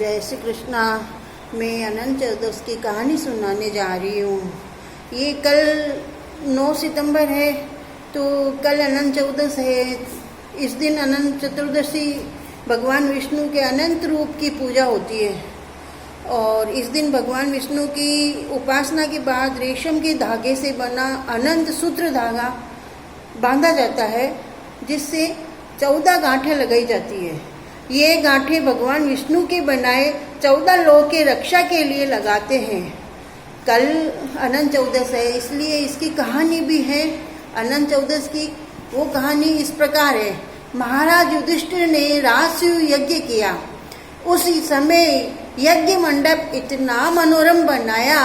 जय श्री कृष्णा। मैं अनंत चतुर्दशी की कहानी सुनाने जा रही हूँ। ये कल 9 सितंबर है, तो कल अनंत चतुर्दशी है। इस दिन अनंत चतुर्दशी भगवान विष्णु के अनंत रूप की पूजा होती है और इस दिन भगवान विष्णु की उपासना के बाद रेशम के धागे से बना अनंत सूत्र धागा बांधा जाता है, जिससे 14 गांठें लगाई जाती है। ये गांठें भगवान विष्णु के बनाए 14 लोक के रक्षा के लिए लगाते हैं। कल अनंत चतुर्दशी है, इसलिए इसकी कहानी भी है अनंत चतुर्दशी की। वो कहानी इस प्रकार है। महाराज युधिष्ठिर ने राजसूय यज्ञ किया। उस समय यज्ञ मंडप इतना मनोरम बनाया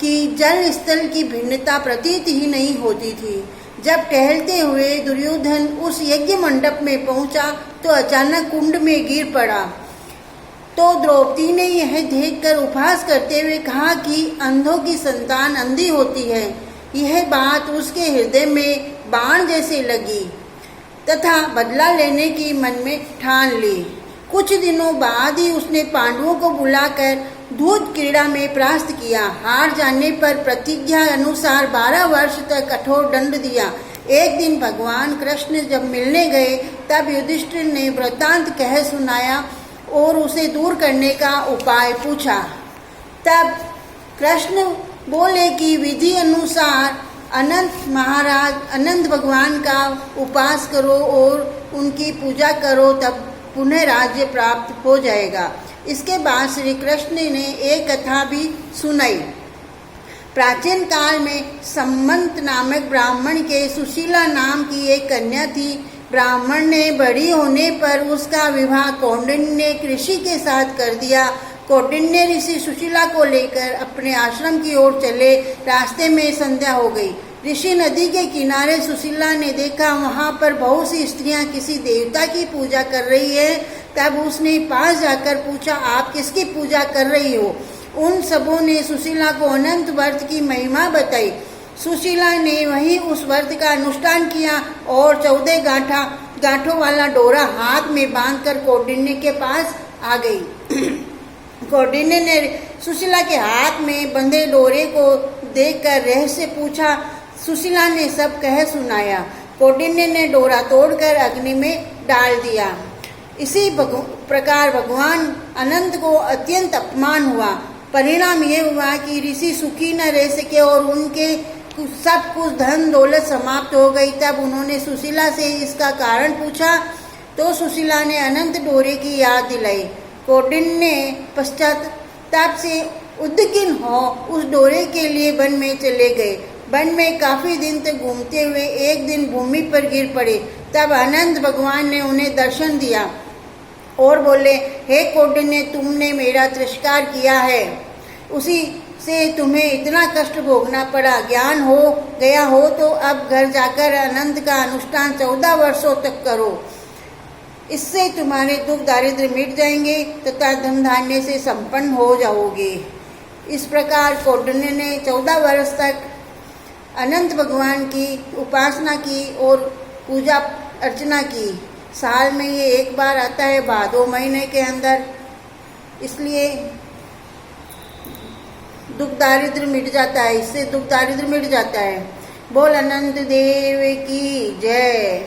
कि जल स्थल की भिन्नता प्रतीत ही नहीं होती थी। जब टहलते हुए दुर्योधन उस यज्ञ मंडप में पहुंचा तो अचानक कुंड में गिर पड़ा। तो द्रौपदी ने यह देखकर उपहास करते हुए कहा कि अंधों की संतान अंधी होती है। यह बात उसके हृदय में बाण जैसे लगी तथा बदला लेने की मन में ठान ली। कुछ दिनों बाद ही उसने पांडवों को बुलाकर दूध क्रीड़ा में परास्त किया। हार जाने पर प्रतिज्ञा अनुसार 12 वर्ष तक कठोर दंड दिया। एक दिन भगवान कृष्ण जब मिलने गए तब युधिष्ठिर ने वृत्तांत कह सुनाया और उसे दूर करने का उपाय पूछा। तब कृष्ण बोले कि विधि अनुसार अनंत भगवान का उपास करो और उनकी पूजा करो, तब पुनः राज्य प्राप्त हो जाएगा। इसके बाद श्री कृष्ण ने एक कथा भी सुनाई। प्राचीन काल में सम्मंत नामक ब्राह्मण के सुशीला नाम की एक कन्या थी। ब्राह्मण ने बड़ी होने पर उसका विवाह कौंडिन्य ऋषि के साथ कर दिया। कौंडिन्य ऋषि सुशीला को लेकर अपने आश्रम की ओर चले। रास्ते में संध्या हो गई। ऋषि नदी के किनारे सुशीला ने देखा वहां पर बहुत सी स्त्रियां किसी देवता की पूजा कर रही है। तब उसने पास जाकर पूछा, आप किसकी पूजा कर रही हो? उन सबों ने सुशीला को अनंत व्रत की महिमा बताई। सुशीला ने वही उस व्रत का अनुष्ठान किया और 14 गांठों वाला डोरा हाथ में बांधकर कौंडिन्य के पास आ गई। कौंडिन्य ने सुशीला के हाथ में बंधे डोरे को देखकर रहस्य पूछा। सुशीला ने सब कह सुनाया। कौंडिन्य ने डोरा तोड़कर अग्नि में डाल दिया। इसी प्रकार भगवान अनंत को अत्यंत अपमान हुआ। परिणाम यह हुआ कि ऋषि सुखी न रह सके और उनके सब कुछ धन दौलत समाप्त हो गई। तब उन्होंने सुशीला से इसका कारण पूछा तो सुशीला ने अनंत डोरे की याद दिलाई। कौंडिन्य पश्चाताप से उद्विग्न हो उस डोरे के लिए वन में चले गए। वन में काफी दिन तक घूमते हुए एक दिन भूमि पर गिर पड़े। तब अनंत भगवान ने उन्हें दर्शन दिया और बोले, हे कौंडिन्य, तुमने मेरा तिरस्कार किया है, उसी से तुम्हें इतना कष्ट भोगना पड़ा। ज्ञान हो गया हो तो अब घर जाकर अनंत का अनुष्ठान 14 वर्षों तक करो। इससे तुम्हारे दुख दारिद्र्य मिट जाएंगे तथा धन धान्य से संपन्न हो जाओगे। इस प्रकार कौंडिन्य ने 14 वर्ष तक अनंत भगवान की उपासना की और पूजा अर्चना की। साल में ये एक बार आता है, भादो महीने के अंदर, इसलिए दुख दारिद्र्य मिट जाता है। इससे दुख दारिद्र्य मिट जाता है। बोल अनंत देव की जय।